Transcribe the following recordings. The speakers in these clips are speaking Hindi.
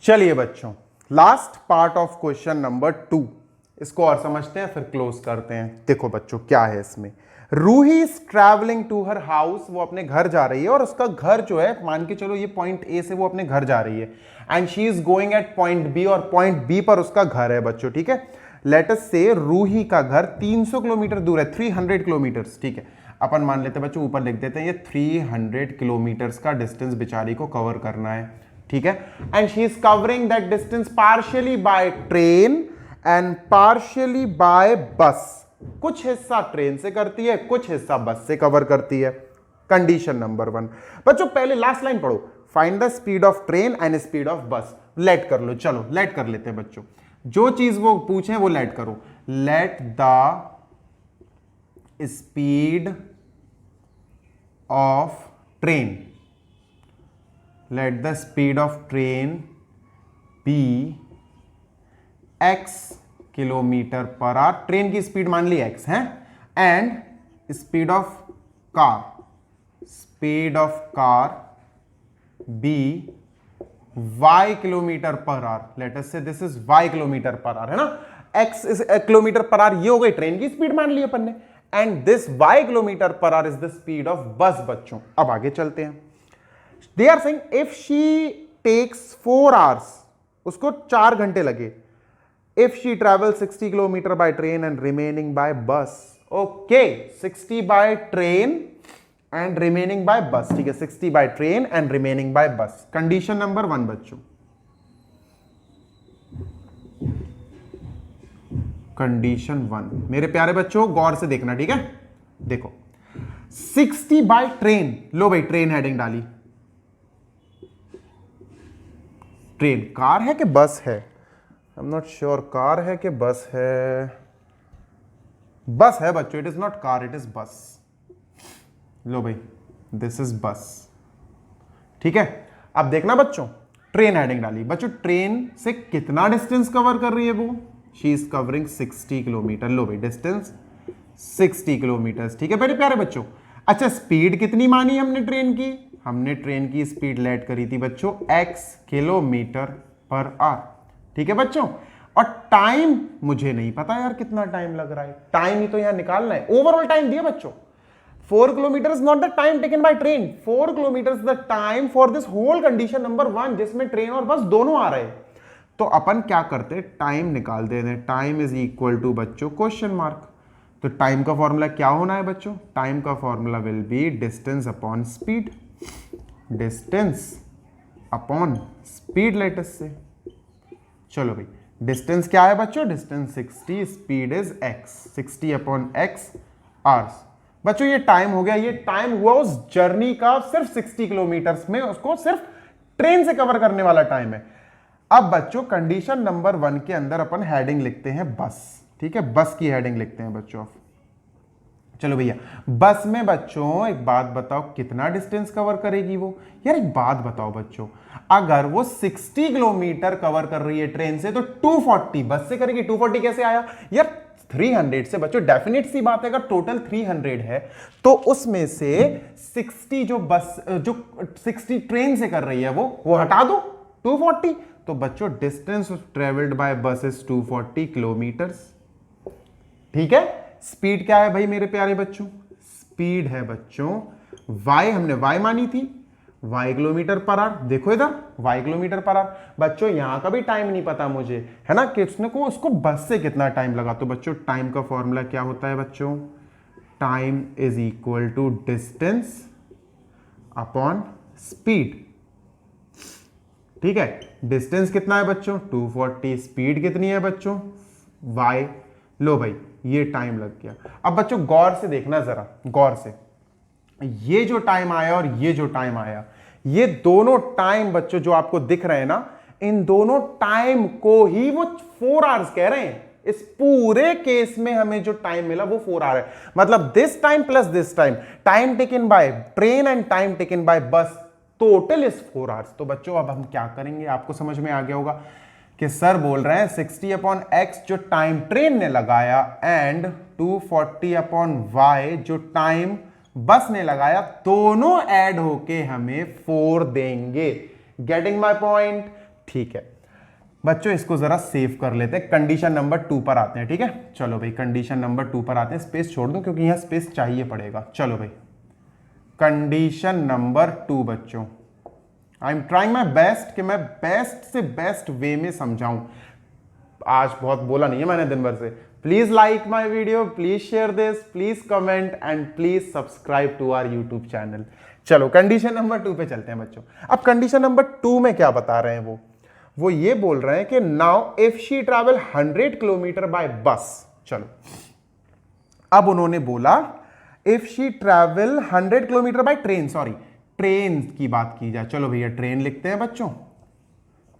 चलिए बच्चों, last part of question number 2, इसको और समझते हैं फिर क्लोज करते हैं। देखो बच्चों क्या है इसमें, Ruhi is travelling to her house, वो अपने घर जा रही है और उसका घर जो है मान के चलो ये पॉइंट ए से वो अपने घर जा रही है and she is going at point B और पॉइंट बी पर उसका घर है बच्चों। ठीक है, लेट अस से रूही का घर 300 किलोमीटर दूर है, 300 किलोमीटर। ठीक है, अपन मान लेते हैं बच्चों, ऊपर लिख देते हैं ये 300 किलोमीटर्स का डिस्टेंस बेचारी को कवर करना है। ठीक है, and she is covering that distance partially by train and partially by bus. कुछ हिस्सा ट्रेन से करती है, कुछ हिस्सा बस से कवर करती है। कंडीशन नंबर 1 बच्चों, पहले लास्ट लाइन पढ़ो, find the speed of train and speed of बस। लेट कर लो, चलो लेट कर लेते हैं बच्चों, जो चीज वो पूछे वो लेट करो। Let the speed of train, let the speed of train be x kilometre per hour, train की स्पीड मान ली x है, and speed of car b y kilometre per hour. Let us say this is y kilometre per hour, है ना, x is kilometre per hour, ये हो गई ट्रेन की स्पीड मान ली अपन ने, and this y kilometre per our is the speed of बस। बच्चों अब आगे चलते हैं। They are saying if she takes 4 hours, उसको 4 घंटे लगे, if she travels 60 kilometre by train and remaining by bus। Okay, 60 by train and remaining by bus। ठीक है, 60 by train and remaining by bus। Condition number 1 बच्चों, कंडीशन 1 मेरे प्यारे बच्चों गौर से देखना। ठीक है, देखो 60 बाय ट्रेन, लो भाई ट्रेन हेडिंग डाली, ट्रेन कार है कि बस है, I am not sure, car है कि बस है, बस है बच्चों, it is not car, it is बस। लो भाई दिस इज बस। ठीक है, अब देखना बच्चों, ट्रेन हेडिंग डाली बच्चों, ट्रेन से कितना डिस्टेंस कवर कर रही है वो, शी इज कवरिंग 60 किलोमीटर। लो भाई डिस्टेंस 60 किलोमीटर। ठीक है मेरे प्यारे बच्चों, अच्छा स्पीड कितनी मानी हमने ट्रेन की, हमने ट्रेन की स्पीड लेट करी थी बच्चों x किलोमीटर पर आवर। ठीक है बच्चों, और टाइम मुझे नहीं पता यार कितना टाइम लग रहा है, टाइम ही तो यहां निकालना है। ओवरऑल टाइम दिया बच्चों 4 kilometre is not the time taken by train, 4 kilometre is the time for this whole condition number 1 जिसमें ट्रेन और बस दोनों आ रहे हैं। तो अपन क्या करते, टाइम निकाल देते हैं, टाइम इज इक्वल टू बच्चों क्वेश्चन मार्क। तो टाइम का फॉर्मूला क्या होना है बच्चों, टाइम का formula will be distance upon speed, distance upon speed latest से। चलो भाई डिस्टेंस क्या है बच्चों, distance 60, speed is x, 60 upon x hours. बच्चों ये टाइम हो गया, ये टाइम हुआ उस जर्नी का सिर्फ 60 किलोमीटर में, उसको सिर्फ ट्रेन से कवर करने वाला टाइम है। अब बच्चों कंडीशन नंबर 1 के अंदर अपन हेडिंग लिखते हैं बस। ठीक है, बस की हेडिंग लिखते हैं बच्चों। चलो भैया बस में बच्चों एक बात बताओ, कितना डिस्टेंस कवर करेगी वो, यार एक बात बताओ बच्चों, अगर वो 60 किलोमीटर कवर कर रही है ट्रेन से तो 240 बस से करेगी। 240 कैसे आया यार, 300 से बच्चों, डेफिनेट सी बात है, अगर टोटल 300 है तो उसमें से 60 जो 60 ट्रेन से कर रही है वो हटा दो 240। तो बच्चों डिस्टेंस ट्रेवल्ड बाय बस इज 240 किलोमीटर्स। ठीक है, स्पीड क्या है भाई मेरे प्यारे बच्चों, स्पीड है बच्चों y, हमने y मानी थी, y किलोमीटर पर आवर। देखो इधर y किलोमीटर पर आवर। बच्चों यहां का भी टाइम नहीं पता मुझे, है ना, कि उसको बस से कितना टाइम लगा। तो बच्चों टाइम का फॉर्मूला क्या होता है बच्चों, time is equal to distance upon speed. ठीक है, डिस्टेंस कितना है बच्चों 240, स्पीड कितनी है बच्चों y। लो भाई ये टाइम लग गया। अब बच्चों गौर से देखना जरा, गौर से, ये जो टाइम आया और ये जो टाइम आया, ये दोनों टाइम बच्चों जो आपको दिख रहे हैं ना, इन दोनों टाइम को ही वो 4 आवर्स कह रहे हैं। इस पूरे केस में हमें जो टाइम मिला वो 4 आवर है, मतलब this time plus this time, time taken by train and time taken bye बस, टोटल इज 4 आवर्स। तो बच्चों अब हम क्या करेंगे, आपको समझ में आ गया होगा कि सर बोल रहे हैं 60 अपॉन x जो टाइम ट्रेन ने लगाया एंड 240 अपॉन y जो टाइम बस ने लगाया, दोनों ऐड होके हमें 4 देंगे। Getting my point? ठीक है, बच्चों इसको जरा सेव कर लेते हैं, कंडीशन नंबर 2 पर आते हैं। ठीक है, चलो भाई कंडीशन नंबर 2 पर आते हैं। स्पेस छोड़ दूं क्योंकि यहां स्पेस चाहिए पड़ेगा। चलो भाई कंडीशन नंबर 2 बच्चों, I am trying my best कि मैं बेस्ट से बेस्ट वे में समझाऊं। आज बहुत बोला नहीं है मैंने दिन भर से। Please like my video, please share this, please comment and please subscribe to our YouTube channel. चलो कंडीशन नंबर 2 पे चलते हैं बच्चों। अब कंडीशन नंबर 2 में क्या बता रहे हैं वो ये बोल रहे हैं कि now if she travel 100 kilometre bye बस। चलो अब उन्होंने बोला if she travel 100 kilometre by train, sorry train की बात की जाए। चलो भैया ट्रेन लिखते हैं बच्चों,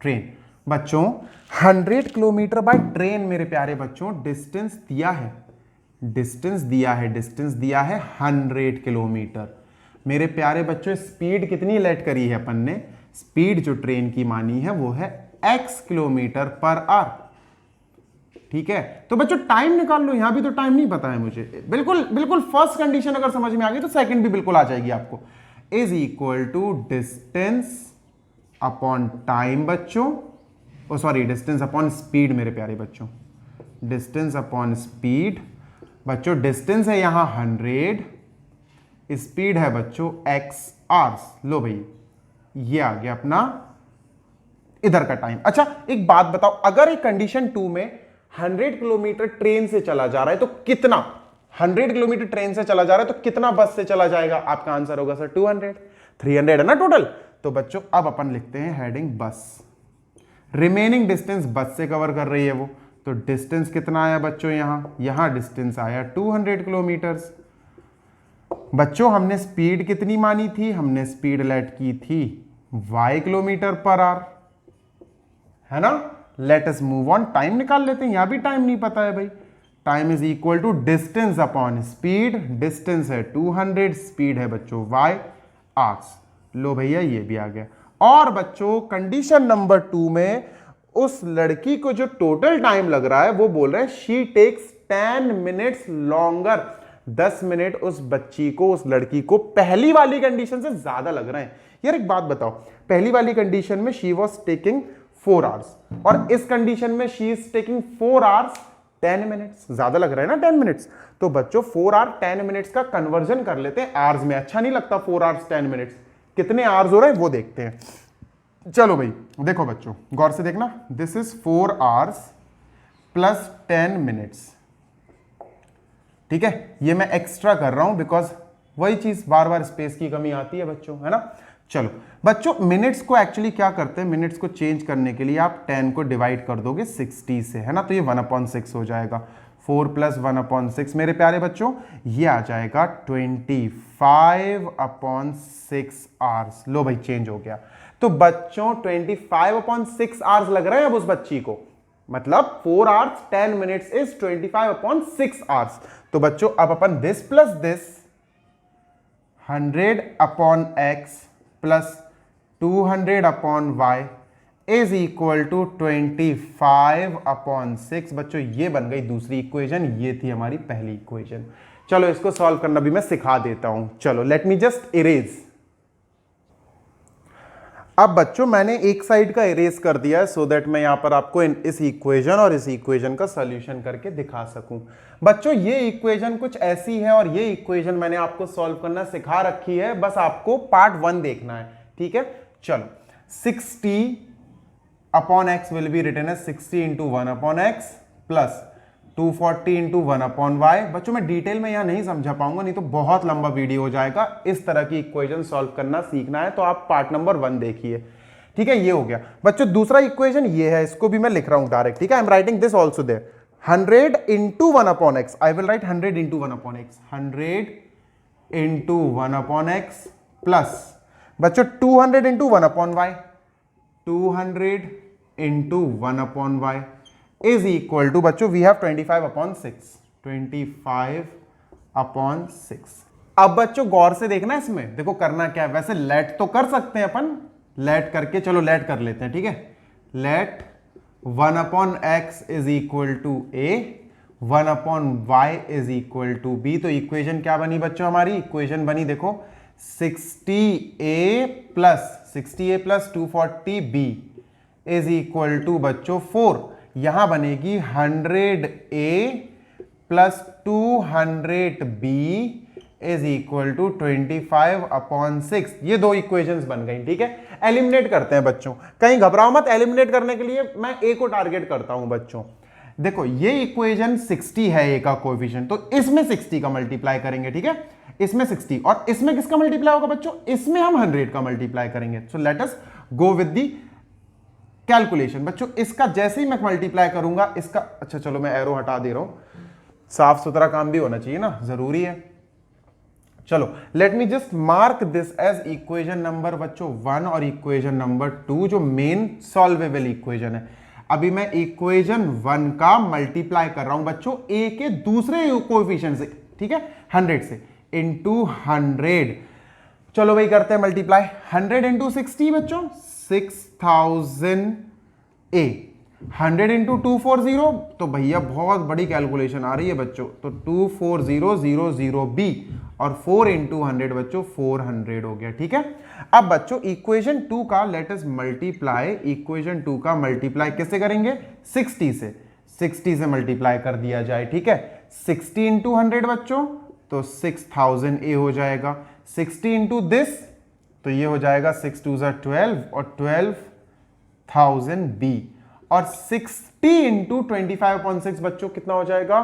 ट्रेन। बच्चों 100 किलोमीटर बाय ट्रेन मेरे प्यारे बच्चों, डिस्टेंस दिया है, डिस्टेंस दिया है 100 किलोमीटर। मेरे प्यारे बच्चों स्पीड कितनी लेट करी है अपन ने, स्पीड जो ट्रेन की मानी है वो है x किलोमीटर पर आवर। ठीक है, तो बच्चों टाइम निकाल लो, यहां भी तो टाइम नहीं पता है मुझे। बिल्कुल फर्स्ट कंडीशन अगर समझ में आ गई तो सेकंड भी बिल्कुल आ जाएगी आपको। Is equal to distance upon time बच्चों, oh sorry distance upon speed मेरे प्यारे बच्चों, डिस्टेंस अपॉन स्पीड। बच्चों डिस्टेंस है यहां 100, स्पीड है बच्चों x आवर्स। लो भाई ये आ गया अपना इधर का टाइम। अच्छा एक बात बताओ, अगर एक कंडीशन 2 में 100 किलोमीटर ट्रेन से चला जा रहा है तो कितना, 100 किलोमीटर ट्रेन से चला जा रहा है तो कितना बस से चला जाएगा? आपका आंसर होगा सर 200, 300 है ना टोटल। तो बच्चों अब अपन लिखते हैं हेडिंग बस। रिमेनिंग डिस्टेंस बस से कवर कर रही है वो, तो डिस्टेंस कितना आया बच्चों, यहां डिस्टेंस आया 200 किलोमीटर्स। बच्चों हमने स्पीड कितनी मानी थी, हमने स्पीड लेट की थी y किलोमीटर पर आवर, है ना। Let us move on, time निकाल लेते हैं, यहां भी टाइम नहीं पता है भाई। Time is equal to distance upon speed, distance है 200, स्पीड है बच्चों y आवर्स। लो भैया ये भी आ गया। और बच्चों कंडीशन नंबर 2 में उस लड़की को जो टोटल टाइम लग रहा है वो बोल रहे हैं she takes 10 minutes longer, 10 minute उस बच्ची को, उस लड़की को पहली वाली कंडीशन से ज्यादा लग रहे हैं। यार एक बात बताओ, पहली वाली कंडीशन में शी वॉज टेकिंग 4 आवर्स और इस कंडीशन में she is taking 4 hours 10 minutes, ज्यादा लग रहा है ना 10 मिनट्स। तो बच्चों 4 आवर 10 मिनट्स का कन्वर्जन कर लेते हैं आवर्स में, अच्छा नहीं लगता 4 आवर्स 10 मिनट्स, कितने आवर्स हो रहे हैं वो देखते हैं। चलो भाई देखो बच्चों गौर से देखना, this is 4 hours plus 10 minutes. ठीक है, ये मैं एक्स्ट्रा कर रहा हूं बिकॉज वही चीज बार बार स्पेस की कमी आती है बच्चों, है ना। चलो बच्चों मिनट्स को एक्चुअली क्या करते हैं, मिनट्स को चेंज करने के लिए आप 10 को डिवाइड कर दोगे 60 से, है ना, तो ये 1/6 हो जाएगा। 4 + 1/6 मेरे प्यारे बच्चों ये आ जाएगा 25/6 आवर्स। लो भाई चेंज हो गया। तो बच्चों 25/6 आवर्स लग रहे हैं अब उस बच्ची को, मतलब 4 आवर्स 10 मिनट्स इज 25/6 आवर्स। तो बच्चों अब अपन this plus this 100/x plus 200/y is equal to 25/6। बच्चों ये बन गई दूसरी इक्वेशन, ये थी हमारी पहली इक्वेशन। चलो इसको सॉल्व करना भी मैं सिखा देता हूं। चलो लेट मी जस्ट इरेज। अब बच्चों मैंने एक साइड का इरेज कर दिया है सो दैट मैं यहां पर आपको इस इक्वेशन और इस इक्वेशन का सॉल्यूशन करके दिखा सकूं। बच्चों ये इक्वेशन कुछ ऐसी है और ये इक्वेशन मैंने आपको सॉल्व करना सिखा रखी है, बस आपको पार्ट 1 देखना है। ठीक है, चलो 60/x will be written as 60 into 1/x plus 240 into 1/y। बच्चों मैं डिटेल में यहां नहीं समझा पाऊंगा, नहीं तो बहुत लंबा वीडियो हो जाएगा। इस तरह की इक्वेशन सॉल्व करना सीखना है तो आप पार्ट नंबर 1 देखिए। ठीक है, ये हो गया। बच्चों दूसरा इक्वेशन ये है, इसको भी मैं लिख रहा हूं डायरेक्ट। ठीक है, I am writing this also there. 100 into 1/x, I will write 100 into 1/x, 100 into 1/x plus बच्चों 200 into 1/y, 200 into 1/y is equal to बच्चों we have 25/6, 25/6। अब बच्चों गौर से देखना इसमें, देखो करना क्या है, वैसे लेट तो कर सकते हैं अपन, लेट करके चलो लेट कर लेते हैं। ठीक है, late 1/x is equal to a, 1/y is equal to b। तो इक्वेशन क्या बनी बच्चों हमारी, इक्वेशन बनी देखो 60a plus 240b is equal to बच्चों 4, यहां बनेगी 100A plus 200B is equal to 25/6। ये दो इक्वेशंस बन गई, ठीक है। एलिमिनेट करते हैं बच्चों, कहीं घबराओ मत, एलिमिनेट करने के लिए मैं ए को टारगेट करता हूं बच्चों। देखो ये इक्वेशन 60 है ए का कोएफिशिएंट, तो इसमें 60 का मल्टीप्लाई करेंगे, ठीक है, इसमें 60, और इसमें किसका मल्टीप्लाई होगा बच्चों, इसमें हम 100 का मल्टीप्लाई करेंगे। So let us go with the calculation बच्चों। इसका जैसे ही मैं मल्टीप्लाई करूंगा इसका, अच्छा चलो मैं एरो हटा दे रहा हूं, साफ सुथरा काम भी होना चाहिए ना, जरूरी है। चलो let me just mark this as equation number बच्चों 1 और इक्वेशन नंबर 2 जो मेन सॉल्वेबल इक्वेशन है। अभी मैं इक्वेशन 1 का मल्टीप्लाई कर रहा हूं बच्चों ए के दूसरे कोएफिशिएंट से, ठीक है, 100 से, इंटू 100। चलो भाई करते हैं मल्टीप्लाई, 100 इंटू 60 बच्चों 6000A, 100 इंटू 240, तो भैया बहुत बड़ी कैलकुलेशन आ रही है बच्चों, तो 24000B, और 4 इंटू 100 बच्चों 400 हो गया, ठीक है। अब बच्चों इक्वेशन 2 का लेट अस मल्टीप्लाई, इक्वेशन 2 का मल्टीप्लाई किससे करेंगे, 60 से, 60 से मल्टीप्लाई कर दिया जाए, ठीक है। 60 इंटू 100 बच्चों तो 6000A हो जाएगा, 60 इंटू दिस तो ये हो जाएगा 6 2 12 और 12000B, और 60 इंटू 25/6 बच्चों कितना हो जाएगा,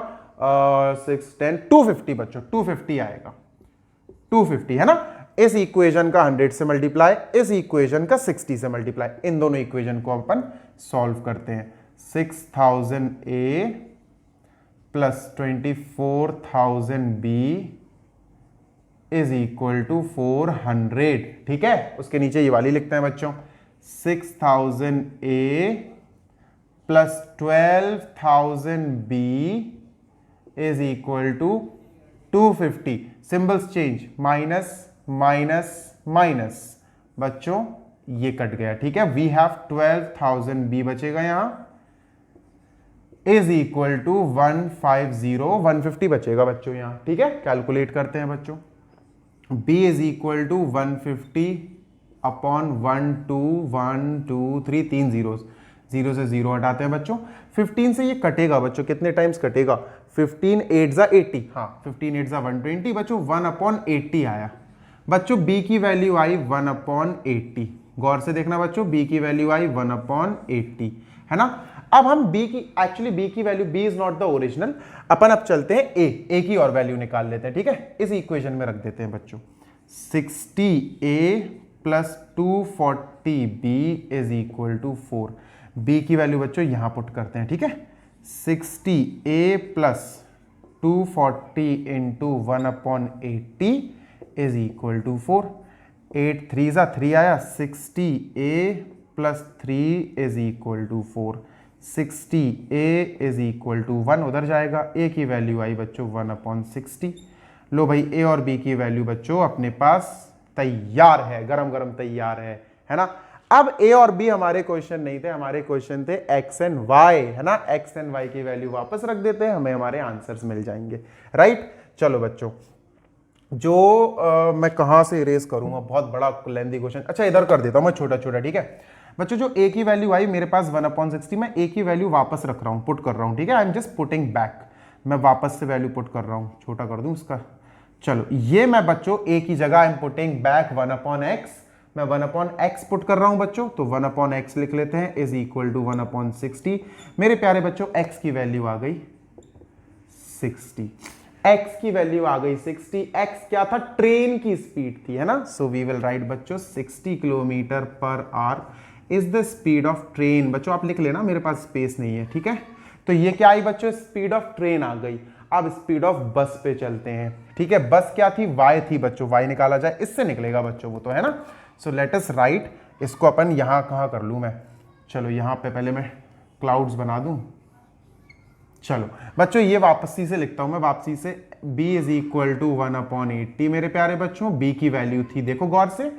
6 10 250 बच्चों, 250 आएगा, 250 है ना। इस इक्वेशन का 100 से मल्टीप्लाई, इस इक्वेशन का 60 से मल्टीप्लाई, इन दोनों इक्वेशन को अपन सॉल्व करते हैं। 6000A plus 24000B is equal to 400, ठीक है। उसके नीचे ये वाली लिखते हैं बच्चों, 6000A plus 12000B is equal to 250, symbols change, minus minus minus बच्चों ये कट गया, ठीक है। वी हैव 12000B बचेगा यहां, इज इक्वल टू 150 बचेगा बच्चों यहां, ठीक है। कैलकुलेट करते हैं बच्चों, B is equal to 150 upon 1 2 1 2 3 3 zeros, 0 से 0 हटाते हैं बच्चों। 15 से ये कटेगा बच्चों, कितने टाइम्स कटेगा, 15 8 जा 80, हाँ 15 8 जा 120 बच्चों, 1/80 आया बच्चों। B की वैल्यू आई 1/80, गौर से देखना बच्चों, B की वैल्यू आई 1/80, है ना। अब हम B की, एक्चुअली B की value, B is not the original, अपन अब चलते हैं A की और वैल्यू निकाल लेते हैं, ठीक है। इस इक्वेशन में रख देते हैं बच्चों, 60A plus 240B is equal to 4। B की वैल्यू बच्चों यहां पुट करते हैं, ठीक है। 60A plus 240 into 1/80 is equal to 4। 8 3 जा 3 आया, 60A plus 3 is equal to 4। 60A is equal to 1 उधर जाएगा, A की वैल्यू आई बच्चों 1/60। लो भाई A और B की वैल्यू बच्चों अपने पास तैयार है, गरम गरम तैयार है ना। अब A और B हमारे क्वेश्चन नहीं थे, हमारे क्वेश्चन थे X एंड Y, है ना। X एंड Y की वैल्यू वापस रख देते हैं, हमें हमारे आंसर्स मिल जाएंगे, राइट। चलो बच्चों, जो मैं कहां से इरेज करूंगा, बहुत बड़ा लेंथी क्वेश्चन, अच्छा इधर कर देता हूं मैं छोटा छोटा, ठीक है बच्चों। जो A की वैल्यू आई मेरे पास 1/60, मैं A की वैल्यू वापस रख रहा हूं, पुट कर रहा हूं, ठीक है। I am just putting back, मैं वापस से वैल्यू पुट कर रहा हूं, छोटा कर दूं इसका। चलो ये मैं बच्चों A की जगह I am putting back 1/x, मैं 1/x पुट कर रहा हूं बच्चों, तो 1/x लिख लेते हैं, इज इक्वल टू 1/60। मेरे प्यारे बच्चों x की वैल्यू आ गई 60, x की वैल्यू आ गई 60। x क्या था, ट्रेन की स्पीड थी, है ना। सो वी विल राइट बच्चों 60 kilometre per our is the speed of train. बच्चों आप लिख लेना, मेरे पास स्पेस नहीं है, ठीक है। तो ये क्या आई बच्चों, स्पीड ऑफ ट्रेन आ गई। अब स्पीड ऑफ बस पे चलते हैं, ठीक है। बस क्या थी, y थी बच्चों, y निकाला जाए इससे निकलेगा बच्चों वो तो, है ना। सो लेट अस राइट, इसको अपन यहां कहां कर लूं मैं, चलो यहां पे पहले मैं क्लाउड्स बना दूं। चलो बच्चों ये वापसी से लिखता हूं मैं, वापसी से b इज इक्वल टू 1/80 मेरे प्यारे बच्चों। b की वैल्यू थी, देखो गौर से,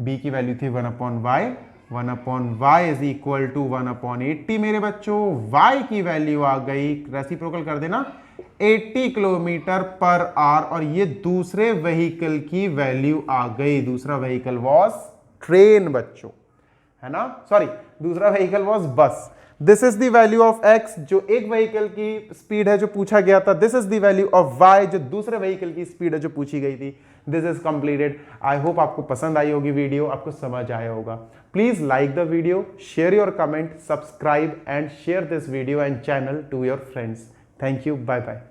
b की वैल्यू थी 1/y, 1/y is equal to 1/80 मेरे बच्चों। y की वैल्यू आ गई, रेसिप्रोकल कर देना, 80 किलोमीटर पर आवर, और ये दूसरे व्हीकल की वैल्यू आ गई, दूसरा व्हीकल वाज ट्रेन बच्चों, है ना। सॉरी दूसरा व्हीकल वॉज बस। This is the value of x, जो एक व्हीकल की स्पीड है जो पूछा गया था। This is the value of y, जो दूसरे व्हीकल की स्पीड है जो पूछी गई थी। This is completed. I hope आपको पसंद आई होगी वीडियो, आपको समझ आया होगा। Please like the video, share your comment, subscribe and share this video and channel to your friends. Thank you, bye bye.